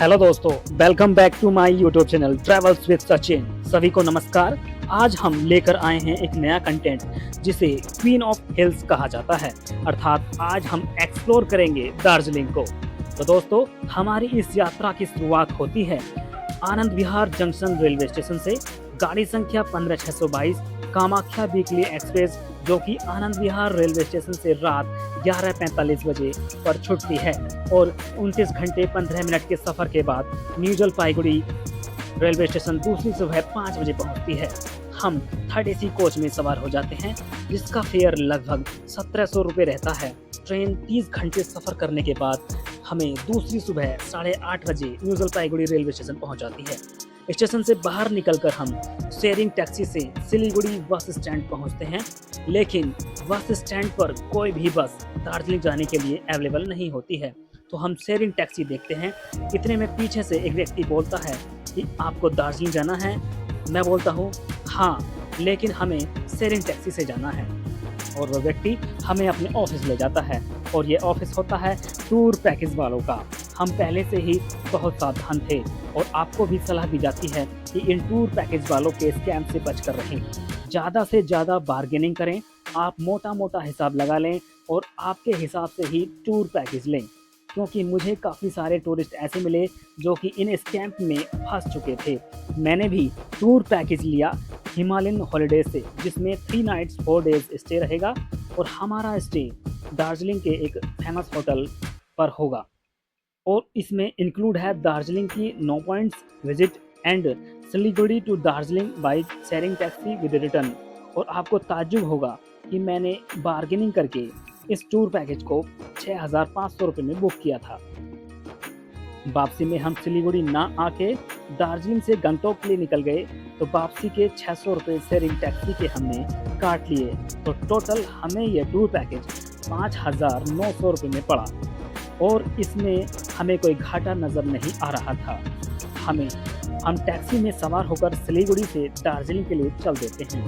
Hello दोस्तों, welcome back to my YouTube channel travels with Sachin. सभी को नमस्कार। आज हम लेकर आए हैं एक नया कंटेंट जिसे क्वीन ऑफ हिल्स कहा जाता है, अर्थात आज हम एक्सप्लोर करेंगे दार्जिलिंग को। तो दोस्तों, हमारी इस यात्रा की शुरुआत होती है Anand Vihar junction railway station से। गाड़ी संख्या 15622 कामाख्या वीकली एक्सप्रेस, जो कि आनंद विहार रेलवे स्टेशन से रात 11:45 बजे पर छुटती है और 29 घंटे 15 मिनट के सफ़र के बाद न्यू जलपाईगुड़ी रेलवे स्टेशन दूसरी सुबह 5 बजे पहुंचती है। हम थर्ड एसी कोच में सवार हो जाते हैं, जिसका फेयर लगभग 1700 रुपये रहता है। ट्रेन 30 घंटे सफ़र करने के बाद हमें दूसरी सुबह 8:30 बजे न्यू जलपाईगुड़ी रेलवे स्टेशन पहुंचाती है। स्टेशन से बाहर निकलकर हम शेयरिंग टैक्सी से सिलीगुड़ी बस स्टैंड पहुंचते हैं, लेकिन बस स्टैंड पर कोई भी बस दार्जिलिंग जाने के लिए अवेलेबल नहीं होती है। तो हम शेयरिंग टैक्सी देखते हैं। इतने में पीछे से एक व्यक्ति बोलता है कि आपको दार्जिलिंग जाना है। मैं बोलता हूँ हाँ, लेकिन हमें शेयरिंग टैक्सी से जाना है। और वो व्यक्ति हमें अपने ऑफिस ले जाता है, और ये ऑफिस होता है टूर पैकेज वालों का। हम पहले से ही बहुत सावधान थे और आपको भी सलाह दी जाती है कि इन टूर पैकेज वालों के स्कैम से बचकर रहें। ज़्यादा से ज़्यादा बार्गेनिंग करें, आप मोटा मोटा हिसाब लगा लें और आपके हिसाब से ही टूर पैकेज लें, क्योंकि मुझे काफ़ी सारे टूरिस्ट ऐसे मिले जो कि इन स्कैम में फंस चुके थे। मैंने भी टूर पैकेज लिया हिमालयन हॉलीडे से, जिसमें 3 नाइट्स 4 डेज स्टे रहेगा और हमारा स्टे दार्जिलिंग के एक फेमस होटल पर होगा। और इसमें इंक्लूड है दार्जिलिंग की 9 points visit and Siliguri to Darjeeling by sharing taxi with return. और आपको ताज्जुब होगा कि मैंने बार्गेनिंग करके इस टूर पैकेज को 6500 रुपये में बुक किया था। वापसी में हम सिलीगुड़ी ना आके दार्जिलिंग से गंगटोक के लिए निकल गए, तो वापसी के 600 रुपये शेयरिंग टैक्सी के हमने काट लिए। तो टोटल हमें यह टूर पैकेज 5900 रुपये में पड़ा और इसमें हमें कोई घाटा नज़र नहीं आ रहा था। हम टैक्सी में सवार होकर सिलीगुड़ी से दार्जिलिंग के लिए चल देते हैं।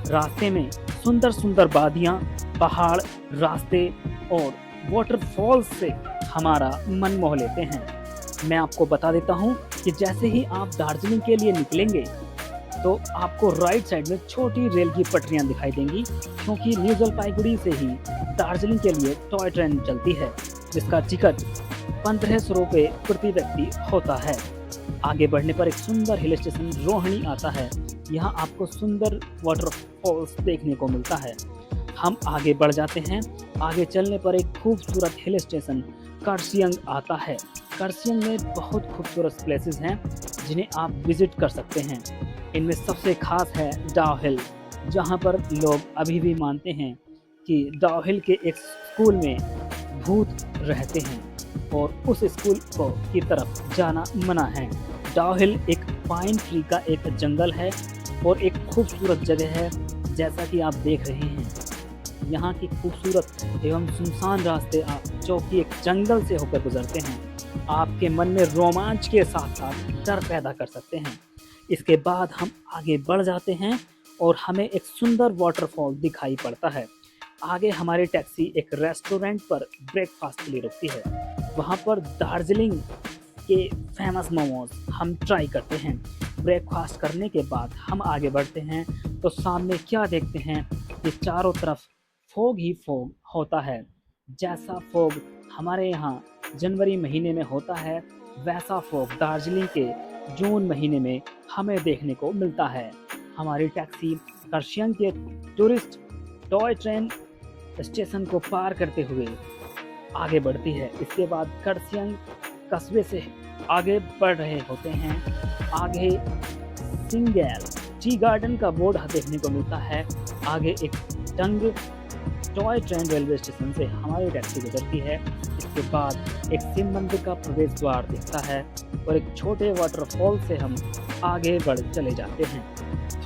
रास्ते में सुंदर सुंदर वादियाँ, पहाड़, रास्ते और वाटरफॉल्स से हमारा मन मोह लेते हैं। मैं आपको बता देता हूँ कि जैसे ही आप दार्जिलिंग के लिए निकलेंगे तो आपको राइट साइड में छोटी रेल की पटरियाँ दिखाई देंगी, क्योंकि न्यू जलपाईगुड़ी से ही दार्जिलिंग के लिए टॉय ट्रेन चलती है, जिसका टिकट 1500 रुपये प्रति व्यक्ति होता है। आगे बढ़ने पर एक सुंदर हिल स्टेशन रोहिणी आता है। यहाँ आपको सुंदर वाटरफॉल्स देखने को मिलता है। हम आगे बढ़ जाते हैं। आगे चलने पर एक खूबसूरत हिल स्टेशन कर्सियंग आता है। कर्सियंग में बहुत खूबसूरत प्लेसेस हैं जिन्हें आप विजिट कर सकते हैं। इनमें सबसे खास है डाउ हिल, जहाँ पर लोग अभी भी मानते हैं कि डाउ हिल के एक स्कूल में भूत रहते हैं और उस स्कूल की तरफ जाना मना है। डाउ हिल एक पाइन ट्री का एक जंगल है और एक खूबसूरत जगह है, जैसा कि आप देख रहे हैं। यहाँ की खूबसूरत एवं सुनसान रास्ते जो कि एक जंगल से होकर गुजरते हैं, आपके मन में रोमांच के साथ साथ डर पैदा कर सकते हैं। इसके बाद हम आगे बढ़ जाते हैं और हमें एक सुंदर वाटरफॉल दिखाई पड़ता है। आगे हमारी टैक्सी एक रेस्टोरेंट पर ब्रेकफास्ट के लिए रुकती है। वहाँ पर दार्जिलिंग के फेमस मोमोज हम ट्राई करते हैं। ब्रेकफास्ट करने के बाद हम आगे बढ़ते हैं तो सामने क्या देखते हैं कि चारों तरफ फोग ही फोग होता है। जैसा फोग हमारे यहाँ जनवरी महीने में होता है, वैसा फोग दार्जिलिंग के जून महीने में हमें देखने को मिलता है। हमारी टैक्सी कर्सियंग के टूरिस्ट टॉय ट्रेन स्टेशन को पार करते हुए आगे बढ़ती है। इसके बाद कर्सियंग कस्बे से आगे बढ़ रहे होते हैं। आगे सिंगल टी गार्डन का बोर्ड देखने को मिलता है। आगे एक टंग टॉय ट्रेन रेलवे स्टेशन से हमारी टैक्सी गुजरती है। इसके बाद एक शिव मंदिर का प्रवेश द्वार दिखता है और एक छोटे वाटरफॉल से हम आगे बढ़ चले जाते हैं।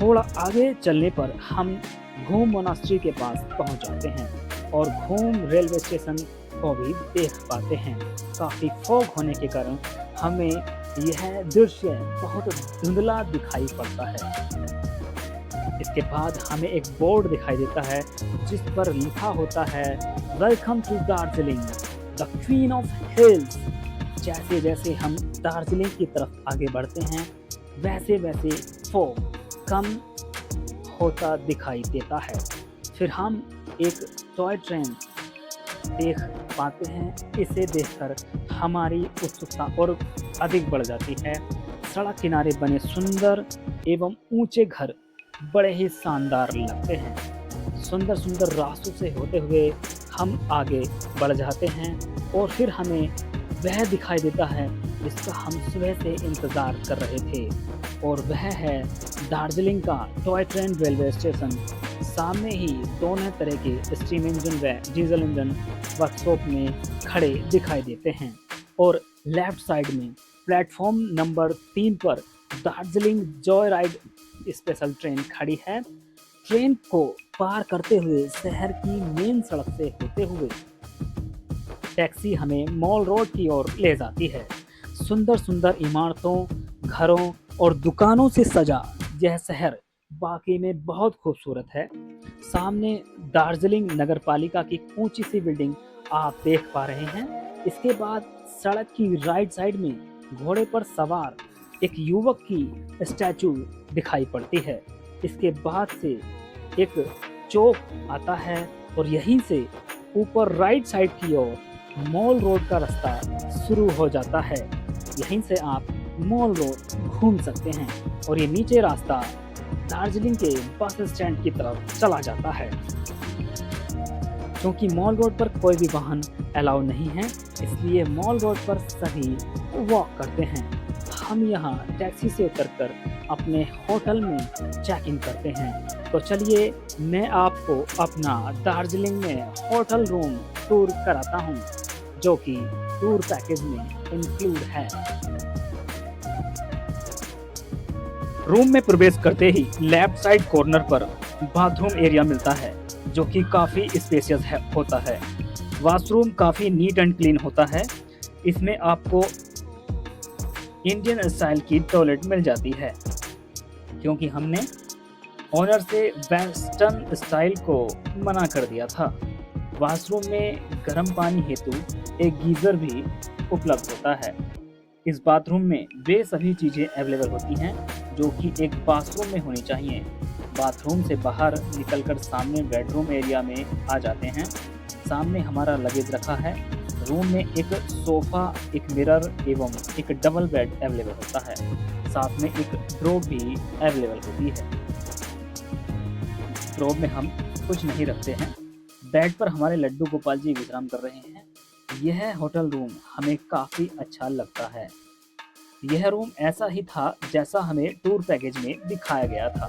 थोड़ा आगे चलने पर हम घूम मोनास्ट्री के पास पहुंच जाते हैं और घूम रेलवे स्टेशन को भी देख पाते हैं। काफ़ी फॉग होने के कारण हमें यह दृश्य बहुत धुंधला दिखाई पड़ता है। इसके बाद हमें एक बोर्ड दिखाई देता है जिस पर लिखा होता है welcome to Darjeeling the queen of hills. जैसे जैसे हम दार्जिलिंग की तरफ आगे बढ़ते हैं वैसे वैसे फॉग कम होता दिखाई देता है। फिर हम एक टॉय ट्रेन देख पाते हैं। इसे देखकर हमारी उत्सुकता और अधिक बढ़ जाती है। सड़क किनारे बने सुंदर एवं ऊंचे घर बड़े ही शानदार लगते हैं। सुंदर सुंदर रास्तों से होते हुए हम आगे बढ़ जाते हैं और फिर हमें वह दिखाई देता है जिसका हम सुबह से इंतज़ार कर रहे थे, और वह है दार्जिलिंग का टॉय ट्रेन रेलवे स्टेशन। सामने ही दोनों तरह के स्टीम इंजन व डीजल इंजन वर्कशॉप में खड़े दिखाई देते हैं, और लेफ्ट साइड में प्लेटफॉर्म नंबर 3 पर Darjeeling Joy ride special train खड़ी है। ट्रेन को पार करते हुए शहर की मेन सड़क से होते हुए टैक्सी हमें मॉल रोड की ओर ले जाती है। सुंदर सुंदर इमारतों, घरों और दुकानों से सजा यह शहर वाकई में बहुत खूबसूरत है। सामने दार्जिलिंग नगर पालिका की ऊंची सी बिल्डिंग आप देख पा रहे हैं। इसके बाद सड़क की राइट साइड में घोड़े पर सवार एक युवक की स्टैचू दिखाई पड़ती है। इसके बाद से एक चौक आता है और यहीं से ऊपर राइट साइड की ओर मॉल रोड का रास्ता शुरू हो जाता है। यहीं से आप मॉल रोड घूम सकते हैं और ये नीचे रास्ता दार्जिलिंग के बस स्टैंड की तरफ चला जाता है। क्योंकि मॉल रोड पर कोई भी वाहन अलाउ नहीं है, इसलिए मॉल रोड पर सभी वॉक करते हैं। हम यहाँ टैक्सी से उतरकर अपने होटल में चेक इन करते हैं। तो चलिए मैं आपको अपना दार्जिलिंग में होटल रूम टूर कराता हूँ, जो कि टूर पैकेज में इंक्लूड है। रूम में प्रवेश करते ही लेफ्ट साइड कॉर्नर पर बाथरूम एरिया मिलता है, जो कि काफ़ी स्पेशियस होता है। वॉशरूम काफ़ी नीट एंड क्लीन होता है। इसमें आपको इंडियन स्टाइल की टॉयलेट मिल जाती है, क्योंकि हमने ऑनर से वेस्टर्न स्टाइल को मना कर दिया था। वॉशरूम में गर्म पानी हेतु एक गीज़र भी उपलब्ध होता है। इस बाथरूम में वे सभी चीज़ें अवेलेबल होती हैं जो कि एक बाथरूम में होनी चाहिए। बाथरूम से बाहर निकलकर सामने बेडरूम एरिया में आ जाते हैं। सामने हमारा लगेज रखा है। रूम में एक सोफ़ा, एक मिरर एवं एक डबल बेड अवेलेबल होता है। साथ में एक ड्रॉप भी अवेलेबल होती है। ड्रॉप में हम कुछ नहीं रखते हैं। बेड पर हमारे लड्डू गोपाल जी विश्राम कर रहे हैं। यह होटल रूम हमें काफ़ी अच्छा लगता है। यह रूम ऐसा ही था जैसा हमें टूर पैकेज में दिखाया गया था,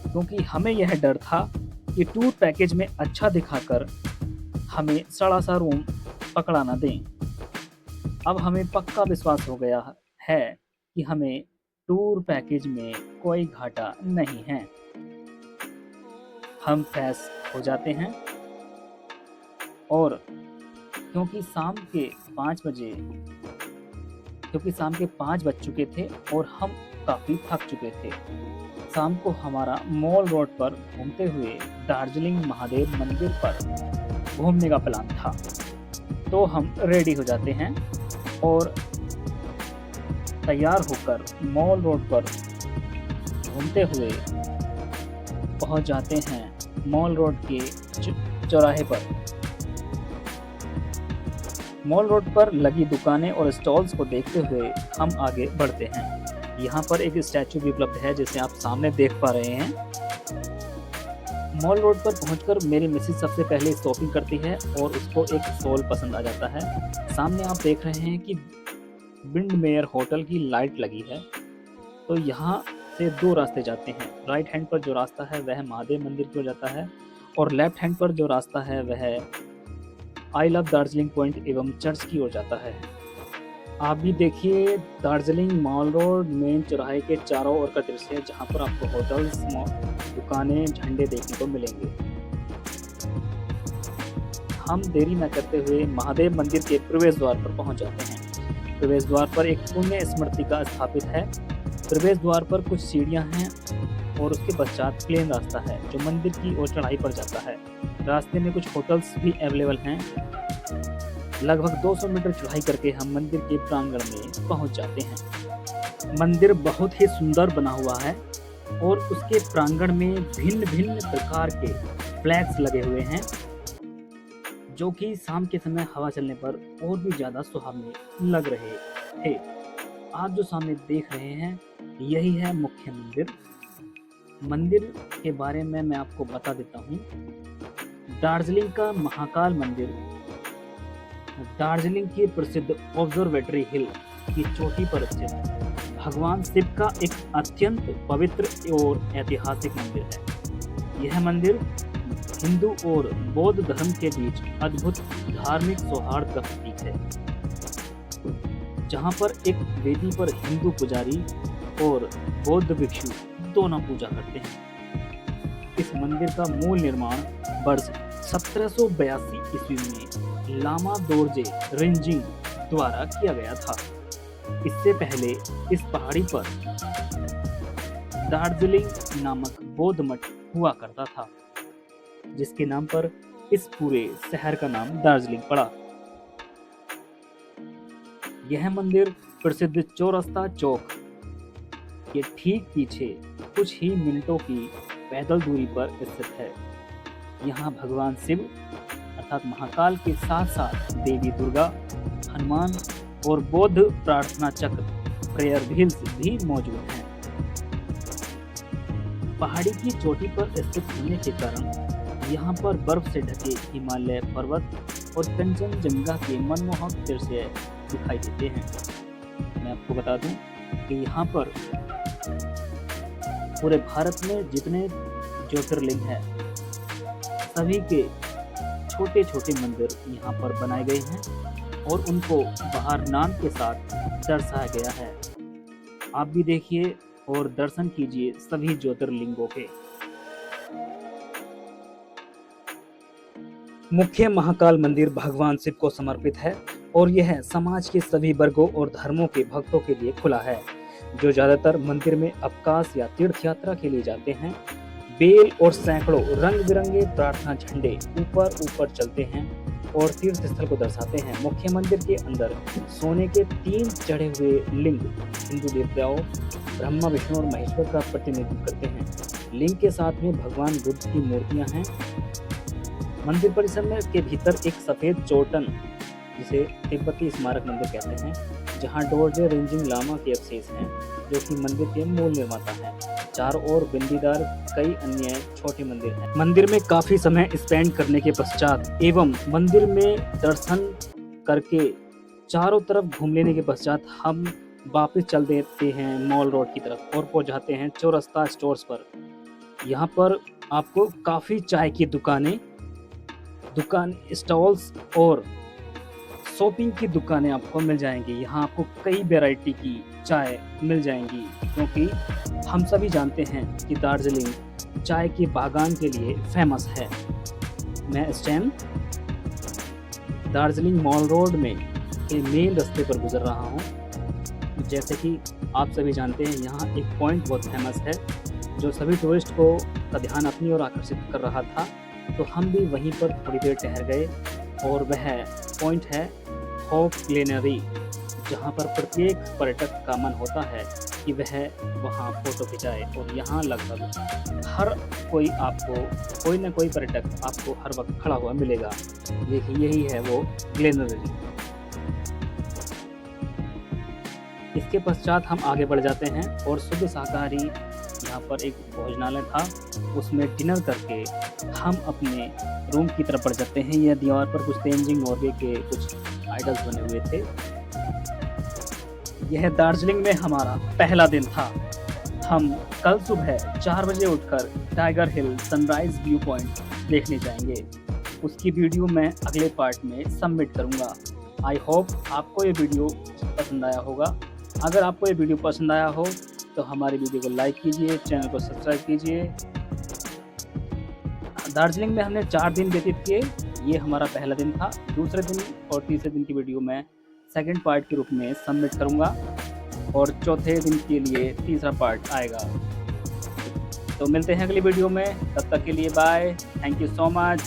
क्योंकि हमें यह डर था कि टूर पैकेज में अच्छा दिखाकर हमें सड़ा सा रूम पकड़ा ना दें। अब हमें पक्का विश्वास हो गया है कि हमें टूर पैकेज में कोई घाटा नहीं है। हम फ्रेश हो जाते हैं और क्योंकि शाम के 5 बज चुके थे और हम काफ़ी थक चुके थे। शाम को हमारा मॉल रोड पर घूमते हुए दार्जिलिंग महादेव मंदिर पर घूमने का प्लान था। तो हम रेडी हो जाते हैं और तैयार होकर मॉल रोड पर घूमते हुए पहुंच जाते हैं मॉल रोड के चौराहे पर। मॉल रोड पर लगी दुकानें और स्टॉल्स को देखते हुए हम आगे बढ़ते हैं। यहाँ पर एक स्टैचू भी उपलब्ध है, जिसे आप सामने देख पा रहे हैं। मॉल रोड पर पहुंचकर मेरी मिसेज सबसे पहले शॉपिंग करती है और उसको एक शॉल पसंद आ जाता है। सामने आप देख रहे हैं कि विंडमेयर होटल की लाइट लगी है। तो यहाँ से 2 रास्ते जाते हैं। राइट हैंड पर जो रास्ता है वह महादेव मंदिर की ओर जाता है, और लेफ्ट हैंड पर जो रास्ता है वह आई लव दार्जिलिंग पॉइंट एवं चर्च की ओर जाता है। आप भी देखिए दार्जिलिंग मॉल रोड मेन चौराहे के चारों ओर का दृश्य, जहाँ पर आपको होटल्स, दुकानें, झंडे देखने को मिलेंगे। हम देरी न करते हुए महादेव मंदिर के प्रवेश द्वार पर पहुंच जाते हैं। प्रवेश द्वार पर एक पुण्य स्मृतिका स्थापित है। प्रवेश द्वार पर कुछ सीढ़ियां हैं और उसके पश्चात प्लेन रास्ता है जो मंदिर की ओर चढ़ाई पर जाता है। रास्ते में कुछ होटल्स भी अवेलेबल हैं। लगभग 200 मीटर चढ़ाई करके हम मंदिर के प्रांगण में पहुंच जाते हैं। मंदिर बहुत ही सुंदर बना हुआ है और उसके प्रांगण में भिन्न भिन्न प्रकार के फ्लैग्स लगे हुए हैं, जो कि शाम के समय हवा चलने पर और भी ज़्यादा सुहावने लग रहे थे। आप जो सामने देख रहे हैं यही है मुख्य मंदिर। मंदिर के बारे में मैं आपको बता देता हूँ। दार्जिलिंग का महाकाल मंदिर दार्जिलिंग की प्रसिद्ध ऑब्जर्वेटरी हिल की चोटी पर स्थित भगवान शिव का एक अत्यंत पवित्र और ऐतिहासिक मंदिर है। यह मंदिर हिंदू और बौद्ध धर्म के बीच अद्भुत धार्मिक सौहार्द का प्रतीक है, जहां पर एक वेदी पर हिंदू पुजारी और बौद्ध भिक्षु दोनों पूजा करते हैं। इस मंदिर का मूल निर्माण वर्ष 1782 ईस्वी में लामा दोरजे रिंजिंग द्वारा किया गया था। इससे पहले इस पहाड़ी पर दार्जिलिंग नामक बौद्ध मठ हुआ करता था, जिसके नाम पर इस पूरे शहर का नाम दार्जिलिंग पड़ा। यह मंदिर प्रसिद्ध चौरस्ता चौक के ठीक पीछे कुछ ही मिनटों की पैदल दूरी पर स्थित है। यहाँ भगवान शिव अर्थात महाकाल के साथ साथ देवी दुर्गा, हनुमान और बौद्ध प्रार्थना चक्र प्रेयर व्हील्स भी मौजूद हैं। पहाड़ी की चोटी पर स्थित होने के कारण यहाँ पर बर्फ से ढके हिमालय पर्वत और कंचनजंगा के मनमोहक दृश्य दिखाई देते हैं। मैं आपको बता दूं कि यहाँ पर पूरे भारत में जितने ज्योतिर्लिंग हैं सभी के छोटे छोटे मंदिर यहाँ पर बनाए गए हैं और उनको बाहर नाम के साथ दर्शाया गया है। आप भी देखिए और दर्शन कीजिए सभी ज्योतिर्लिंगों के। मुख्य महाकाल मंदिर भगवान शिव को समर्पित है और यह समाज के सभी वर्गों और धर्मों के भक्तों के लिए खुला है, जो ज्यादातर मंदिर में अवकाश या तीर्थ यात्रा के लिए जाते हैं। बेल और सैकड़ों रंग बिरंगे प्रार्थना झंडे ऊपर ऊपर चलते हैं और तीर्थ स्थल को दर्शाते हैं। मुख्य मंदिर के अंदर सोने के 3 चढ़े हुए लिंग हिंदू देवताओं ब्रह्मा, विष्णु और महेश्वर का प्रतिनिधित्व करते हैं। लिंग के साथ में भगवान बुद्ध की मूर्तियां हैं। मंदिर परिसर में के भीतर एक सफेद चोटन, जिसे तिब्बती स्मारक मंदिर कहते हैं, जहां डोरजे रिंजिंग लामा के अवशेष हैं, जो कि मंदिर के मूल निर्माता हैं। चारों ओर बिंदीदार कई अन्य छोटे मंदिर हैं। मंदिर में काफी समय स्पेंड करने के पश्चात एवं मंदिर में दर्शन करके चारों तरफ घूम लेने के पश्चात हम वापस चल देते हैं मॉल रोड की तरफ और पहुंच जाते हैं चौरस्ता स्टोर्स पर। यहाँ पर आपको काफी चाय की दुकान स्टॉल्स और शॉपिंग की दुकानें आपको मिल जाएंगी। यहाँ आपको कई वैरायटी की चाय मिल जाएंगी, क्योंकि हम सभी जानते हैं कि दार्जिलिंग चाय के बागान के लिए फेमस है। मैं इस टाइम दार्जिलिंग मॉल रोड में के मेन रास्ते पर गुजर रहा हूँ। जैसे कि आप सभी जानते हैं, यहाँ एक पॉइंट बहुत फेमस है जो सभी टूरिस्ट का ध्यान अपनी ओर आकर्षित कर रहा था, तो हम भी वहीं पर थोड़ी देर ठहर गए और वह पॉइंट है होप ग्लेनरी, जहाँ पर प्रत्येक पर्यटक का मन होता है कि वह वहाँ फोटो खिंचाए। और यहाँ लगभग हर कोई कोई ना कोई पर्यटक आपको हर वक्त खड़ा हुआ मिलेगा। यही है वो ग्लेनरी। इसके पश्चात हम आगे बढ़ जाते हैं और शुद्ध शाकाहारी यहाँ पर एक भोजनालय था, उसमें डिनर करके हम अपने रूम की तरफ बढ़ जाते हैं। यह दीवार पर कुछ तेंजिंग नॉर्वे के कुछ आइडल्स बने हुए थे। यह दार्जिलिंग में हमारा पहला दिन था। हम कल सुबह 4 बजे उठकर टाइगर हिल सनराइज व्यू पॉइंट देखने जाएंगे। उसकी वीडियो मैं अगले पार्ट में सबमिट करूंगा। आई होप आपको ये वीडियो पसंद आया होगा। अगर आपको ये वीडियो पसंद आया हो तो हमारी वीडियो को लाइक कीजिए, चैनल को सब्सक्राइब कीजिए। दार्जिलिंग में हमने 4 दिन व्यतीत किए। ये हमारा पहला दिन था। दूसरे दिन और तीसरे दिन की वीडियो मैं सेकंड पार्ट के रूप में सबमिट करूंगा और चौथे दिन के लिए तीसरा पार्ट आएगा। तो मिलते हैं अगली वीडियो में, तब तक के लिए bye. Thank you so much.